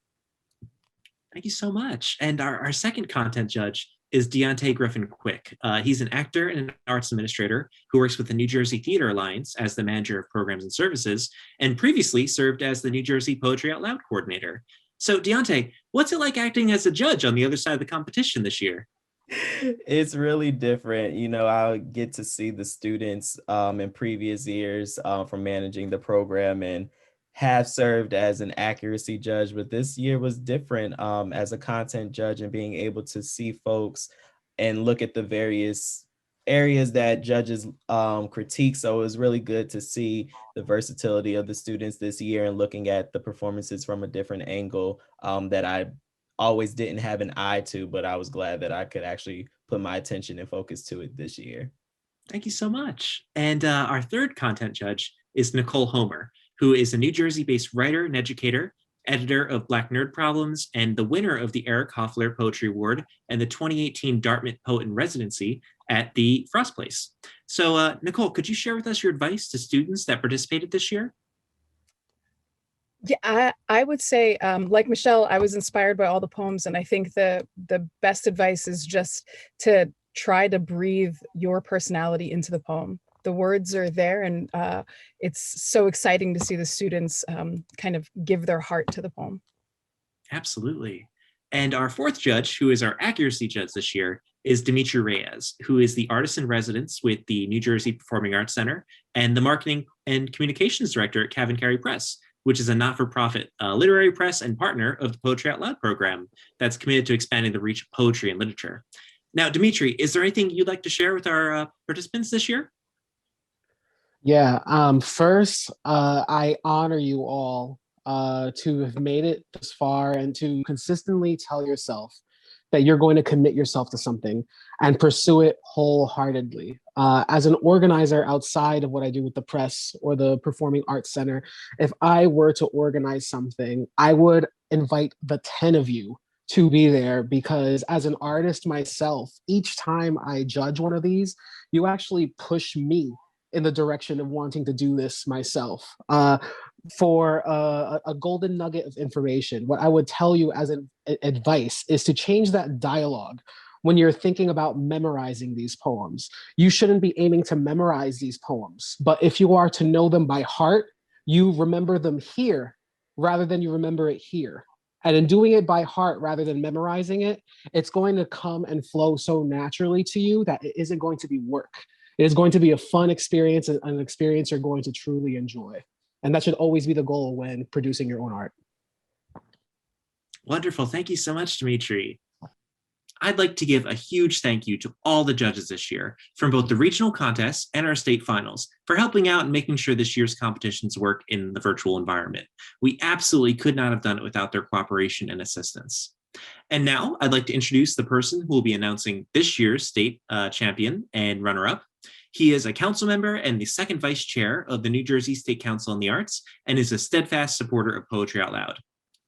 Thank you so much. And our second content judge is Deontay Griffin Quick. He's an actor and an arts administrator who works with the New Jersey Theater Alliance as the manager of programs and services, and previously served as the New Jersey Poetry Out Loud coordinator. So Deontay, what's it like acting as a judge on the other side of the competition this year? It's really different. I get to see the students in previous years from managing the program and have served as an accuracy judge, but this year was different as a content judge and being able to see folks and look at the various areas that judges critique. So it was really good to see the versatility of the students this year and looking at the performances from a different angle that I always didn't have an eye to, but I was glad that I could actually put my attention and focus to it this year. Thank you so much. And our third content judge is Nicole Homer, who is a New Jersey-based writer and educator, editor of Black Nerd Problems, and the winner of the Eric Hoffler Poetry Award and the 2018 Dartmouth Poet in Residency at the Frost Place. So Nicole, could you share with us your advice to students that participated this year? Yeah, I would say, like Michelle, I was inspired by all the poems, and I think the best advice is just to try to breathe your personality into the poem. The words are there, and it's so exciting to see the students kind of give their heart to the poem. Absolutely. And our fourth judge, who is our accuracy judge this year, is Dimitri Reyes, who is the artist in residence with the New Jersey Performing Arts Center and the marketing and communications director at CavanKerry Press, which is a not-for-profit literary press and partner of the Poetry Out Loud program that's committed to expanding the reach of poetry and literature. Now, Dimitri, is there anything you'd like to share with our participants this year? Yeah, first, I honor you all to have made it this far and to consistently tell yourself that you're going to commit yourself to something and pursue it wholeheartedly. As an organizer outside of what I do with the press or the Performing Arts Center, if I were to organize something, I would invite the 10 of you to be there, because as an artist myself, each time I judge one of these, you actually push me in the direction of wanting to do this myself. For a golden nugget of information, what I would tell you as an advice is to change that dialogue when you're thinking about memorizing these poems. You shouldn't be aiming to memorize these poems, but if you are to know them by heart, you remember them here rather than you remember it here. And in doing it by heart rather than memorizing it, it's going to come and flow so naturally to you that it isn't going to be work. It is going to be a fun experience, and an experience you're going to truly enjoy. And that should always be the goal when producing your own art. Wonderful. Thank you so much, Dimitri. I'd like to give a huge thank you to all the judges this year from both the regional contests and our state finals for helping out and making sure this year's competitions work in the virtual environment. We absolutely could not have done it without their cooperation and assistance. And now I'd like to introduce the person who will be announcing this year's state champion and runner-up. He is a council member and the second vice chair of the New Jersey State Council on the Arts and is a steadfast supporter of Poetry Out Loud.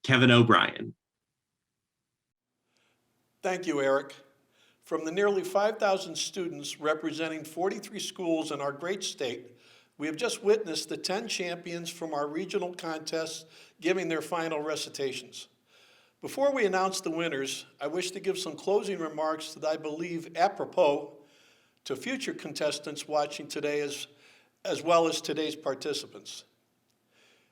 Kevin O'Brien. Thank you, Eric. From the nearly 5,000 students representing 43 schools in our great state, we have just witnessed the 10 champions from our regional contests giving their final recitations. Before we announce the winners, I wish to give some closing remarks that I believe apropos to future contestants watching today as well as today's participants.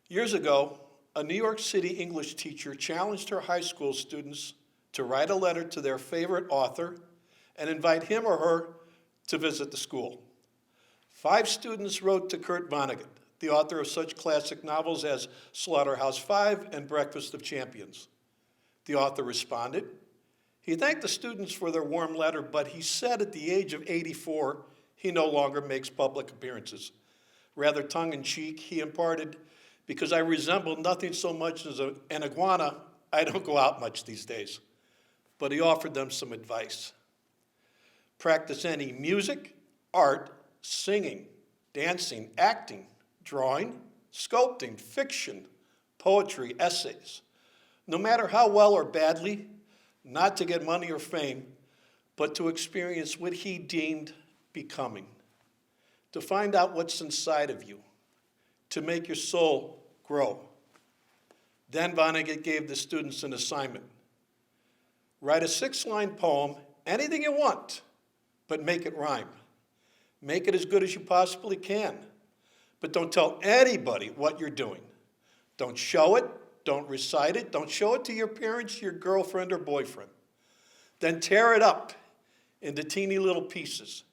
Years ago, a New York City English teacher challenged her high school students to write a letter to their favorite author and invite him or her to visit the school. 5 students wrote to Kurt Vonnegut, the author of such classic novels as Slaughterhouse-Five and Breakfast of Champions. The author responded. He thanked the students for their warm letter, but he said at the age of 84, he no longer makes public appearances. Rather tongue-in-cheek, he imparted, because I resemble nothing so much as an iguana, I don't go out much these days. But he offered them some advice. Practice any music, art, singing, dancing, acting, drawing, sculpting, fiction, poetry, essays. No matter how well or badly, not to get money or fame, but to experience what he deemed becoming, to find out what's inside of you, to make your soul grow. Then Vonnegut gave the students an assignment. Write a 6-line poem anything you want, but make it rhyme. Make it as good as you possibly can. But don't tell anybody what you're doing. Don't show it, don't recite it, don't show it to your parents, your girlfriend or boyfriend. Then tear it up into teeny little pieces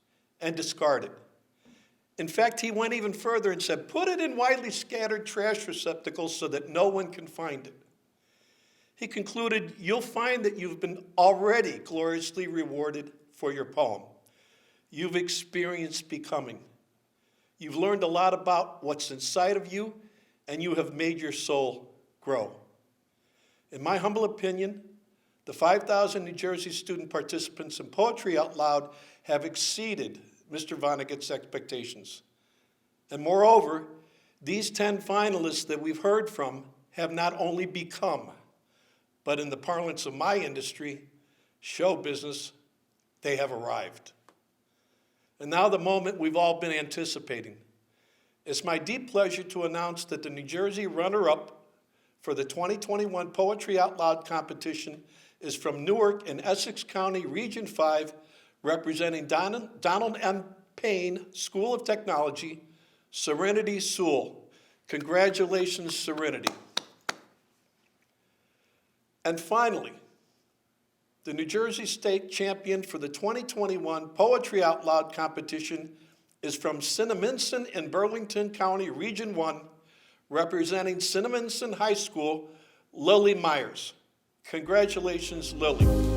and discard it. In fact, he went even further and said, put it in widely scattered trash receptacles so that no one can find it. He concluded, you'll find that you've been already gloriously rewarded for your poem. You've experienced becoming. You've learned a lot about what's inside of you, and you have made your soul grow. In my humble opinion, the 5,000 New Jersey student participants in Poetry Out Loud have exceeded Mr. Vonnegut's expectations. And moreover, these 10 finalists that we've heard from have not only become, but in the parlance of my industry, show business, they have arrived. And now the moment we've all been anticipating. It's my deep pleasure to announce that the New Jersey runner-up for the 2021 Poetry Out Loud competition is from Newark in Essex County, Region 5, representing Donald M. Payne School of Technology, Serenity Sewell. Congratulations, Serenity. And finally, the New Jersey State champion for the 2021 Poetry Out Loud competition is from Cinnaminson in Burlington County, Region 1, representing Cinnaminson High School, Lily Myers. Congratulations, Lily.